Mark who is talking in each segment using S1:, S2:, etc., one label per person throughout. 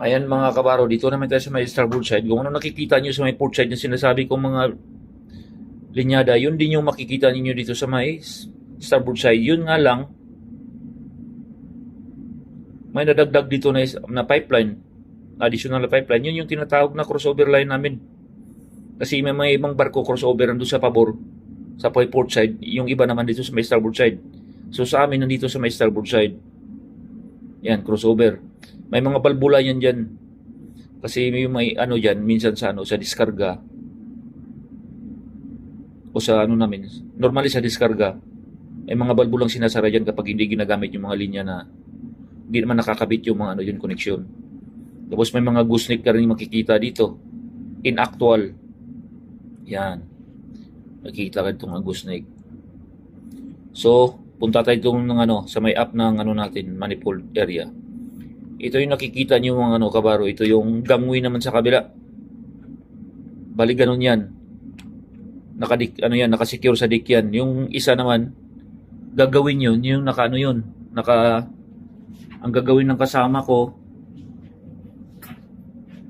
S1: Ayan mga kabaro, dito naman tayo sa may starboard side. Kung ano nakikita nyo sa may port side na sinasabi kong mga linyada, yun din yung makikita niyo dito sa may starboard side. Yun nga lang, may nadagdag dito na pipeline, additional na pipeline. Yun yung tinatawag na crossover line namin. Kasi may ibang barko crossover nandun sa pabor, sa port side. Yung iba naman dito sa may starboard side. So sa amin, nandito sa may starboard side. Yan, crossover. May mga balbula yan dyan. Kasi may ano dyan, minsan sa sa diskarga. O sa ano namin, normally sa diskarga, may mga balbulang sinasara dyan kapag hindi ginagamit yung mga linya na hindi naman nakakabit yung mga ano yun, connection. Tapos may mga gooseneck ka rin makikita dito. In actual. Yan. Makikita ka itong gooseneck. So, punta tayo itong sa may up ng natin, manifold area. Ito yung nakikita nyo mga kabaro. Ito yung gangway naman sa kabila. Bali ganun yan. Nakasecure sa dick yan. Yung isa naman, gagawin yun, yung ang gagawin ng kasama ko,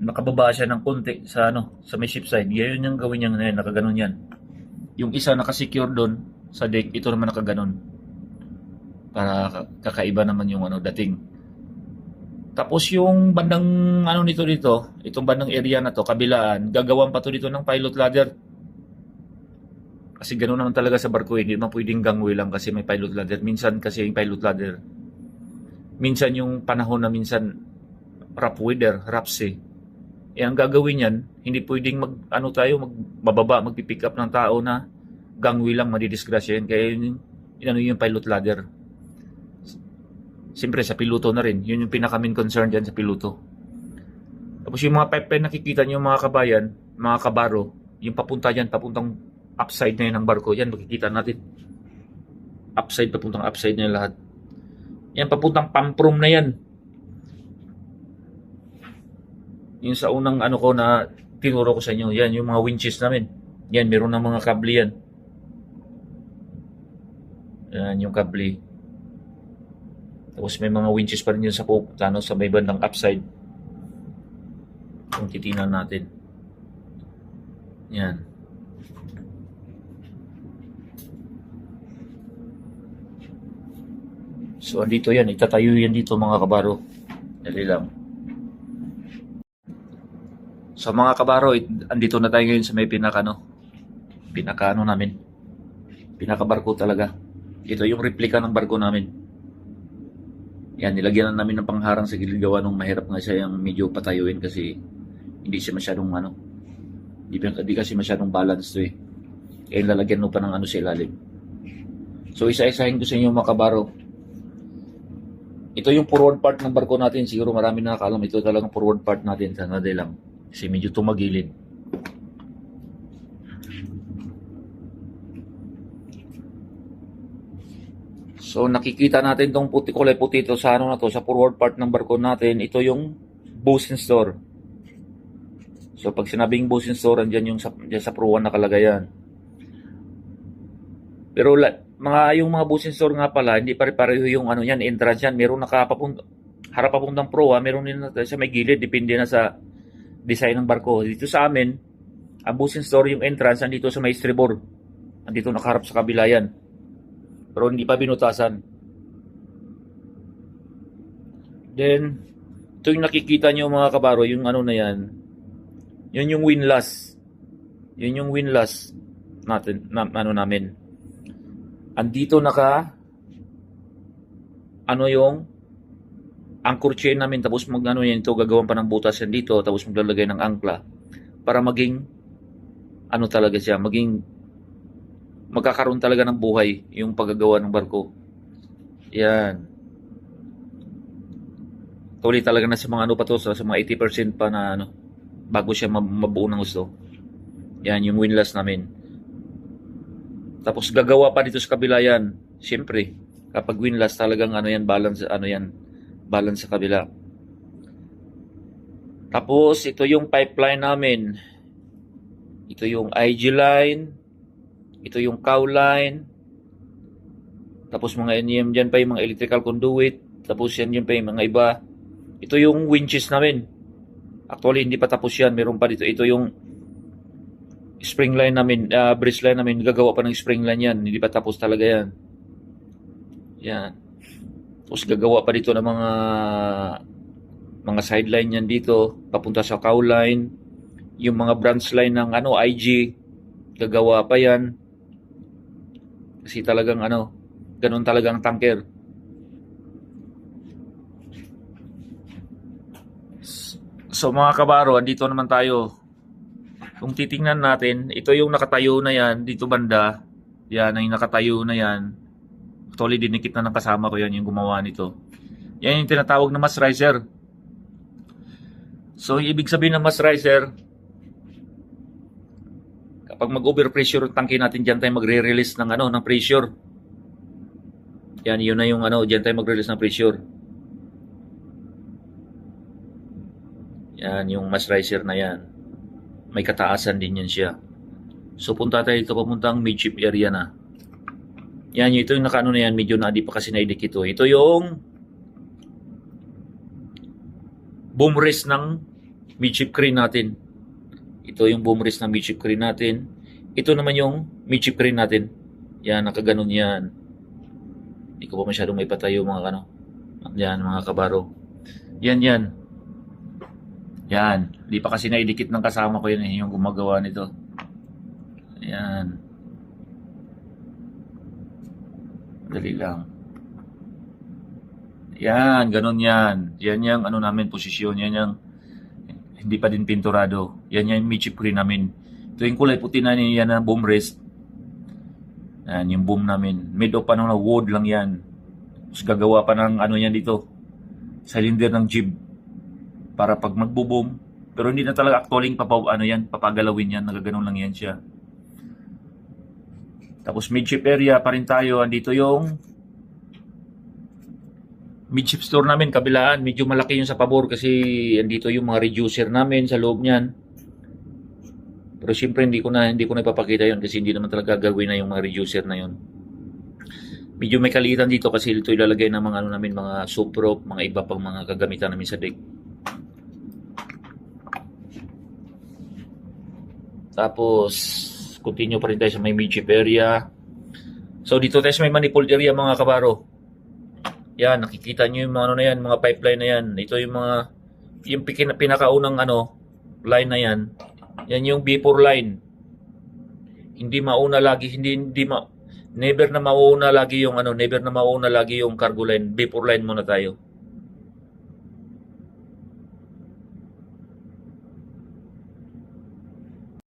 S1: nakababa siya ng konti sa may ship side. Yun yung gawin niya ngayon, nakaganon yan. Yung isa nakasecure doon sa deck, ito naman nakaganon. Para kakaiba naman yung dating. Tapos yung bandang dito, itong bandang area na to, kabilaan, gagawan pa to dito ng pilot ladder. Kasi ganoon naman talaga sa barko, hindi naman pwedeng gangway lang kasi may pilot ladder. Minsan kasi yung pilot ladder, minsan yung panahon na minsan rough weather, rough sea. Ang gagawin yan, hindi pwedeng magbababa, magpipick up ng tao na gangway lang, madidisgrasya yan. Kaya yung pilot ladder. Siyempre sa piloto na rin, yun yung pinaka-main concern dyan sa piloto. Tapos yung mga pipeline nakikita nyo mga kabayan, mga kabaro, yung papunta dyan, papuntang upside na yun ng barko. Yan, makikita natin. Papuntang upside na yun lahat. Yan, papuntang pamprom na yan. Yung sa unang ko na tinuro ko sa inyo, yan, yung mga winches namin. Yan, meron ng mga kable yan. Yan, yung kable. Tapos may mga winches pa rin yun sa sa may bandang upside. Kung titingnan natin. Yan. So, andito yan. Itatayo yan dito mga kabaro. Dali lang. So, mga kabaro, andito na tayo ngayon sa may pinaka namin. Pinakabarko talaga. Ito yung replika ng barko namin. Yan, nilagyan na namin ng pangharang sa gilid gawa nung mahirap nga siya yung medyo patayuin kasi hindi siya masyadong hindi kasi masyadong balance to eh. Kaya lalagyan mo pa ng sa ilalim. So, isa-isahin ko sa inyo mga kabaro. Ito yung forward part ng barko natin. Siguro marami nakakalam. Ito talagang forward part natin. Sana lang. Kasi medyo tumagilid. So nakikita natin itong kulay puti ito sa sa forward part ng barko natin. Ito yung bosun store. So pag sinabing bosun store, andyan dyan sa Pro 1 nakalagay yan. Pero yung mga bosun store nga pala, hindi pare-pareho yung yan, entrance yan. Meron harap papuntang Pro 1, meron din sa may gilid, depende na sa design ng barko. Dito sa amin, ang bosun store yung entrance, andito sa may estribor. Andito nakaharap sa kabila yan. Pero hindi pa binutasan. Then, ito yung nakikita nyo mga kabaro, yung na yan. Yun yung windlass. Yun yung windlass natin, namin. Andito yung anchor chain namin, tapos yan ito, gagawan pa ng butas yan dito, tapos maglalagay ng angkla para maging talaga siya, magkakaroon talaga ng buhay yung paggagawa ng barko. Yan. Tuloy talaga na sa mga pa to, sa mga 80% pa na bago siya mabuo ng gusto. Yan yung windlass namin. Tapos gagawa pa dito sa kabila yan. Siyempre, kapag windlass talagang balance balance sa kabila. Tapos ito yung pipeline namin. Ito yung IG line. Ito yung cow line. Tapos mga NEM dyan pa yung mga electrical conduit. Tapos yan pa yung mga iba. Ito yung winches namin. Actually, hindi pa tapos yan. Meron pa dito. Ito yung spring line namin, bridge line namin. Gagawa pa ng spring line yan. Hindi pa tapos talaga yan. Yan. Tapos gagawa pa dito ng mga sideline yan dito. Papunta sa cow line. Yung mga branch line ng IG. Gagawa pa yan. Kasi talagang ganun talagang tanker. So mga kabaro, andito naman tayo. Kung titingnan natin, ito yung nakatayo na yan, dito banda. Yan, ang nakatayo na yan. Actually, dinikit na ng kasama ko yan, yung gumawa nito. Yan yung tinatawag na mass riser. So, ibig sabihin ng mass riser, kapag mag-overpressure yung tangke natin, dyan tayo magre-release ng pressure. Yan, yun na yung dyan tayo magre-release ng pressure. Yan, yung mass riser na yan. May kataasan din yan siya. So, punta tayo dito, papuntang midship area na. Yan, ito yung nakaano na yan, medyo na di pa kasi naidikit ito. Ito yung boom rest ng midship crane natin. Ito yung boom rest ng midship crane natin. Ito naman yung midship crane natin. Yan, nakaganon yan. Hindi ko pa masyadong may patayo mga Yan, mga kabaro. Yan. Yan. Di pa kasi naidikit ng kasama ko yun yung gumagawa nito. Yan. Dali lang. Yan, ganun yan. Yan yung namin, posisyon. Yan yung hindi pa din pinturado. Yan yung midship crane namin. Ito yung kulay puti na yan na boom rest. Yan, yung boom namin. Made of na wood lang yan. Tapos gagawa pa ng yan dito. Cylinder ng jib. Para pag magbo-boom. Pero hindi na talaga actually papagalawin yan. Nagaganon lang yan siya. Tapos midship area pa rin tayo. Andito yung midship store namin, kabilaan. Medyo malaki yung sa pabor kasi andito yung mga reducer namin sa loob niyan. Pero siyempre hindi ko na ipapakita yun kasi hindi naman talaga gagawin na yung mga reducer na yun. Medyo may kaliitan dito kasi ito ilalagay ng mga namin, mga soap rope, mga iba pang mga kagamitan namin sa deck. Tapos continue pa rin tayo sa may midship area. So dito tayo sa may manifold area mga kabaro. Yan, nakikita nyo yung mga na yan, mga pipeline na yan. Ito yung pinakaunang line na yan. Yan yung B4 line. Hindi mauna lagi, never na mauna lagi yung cargo line. B4 line muna tayo.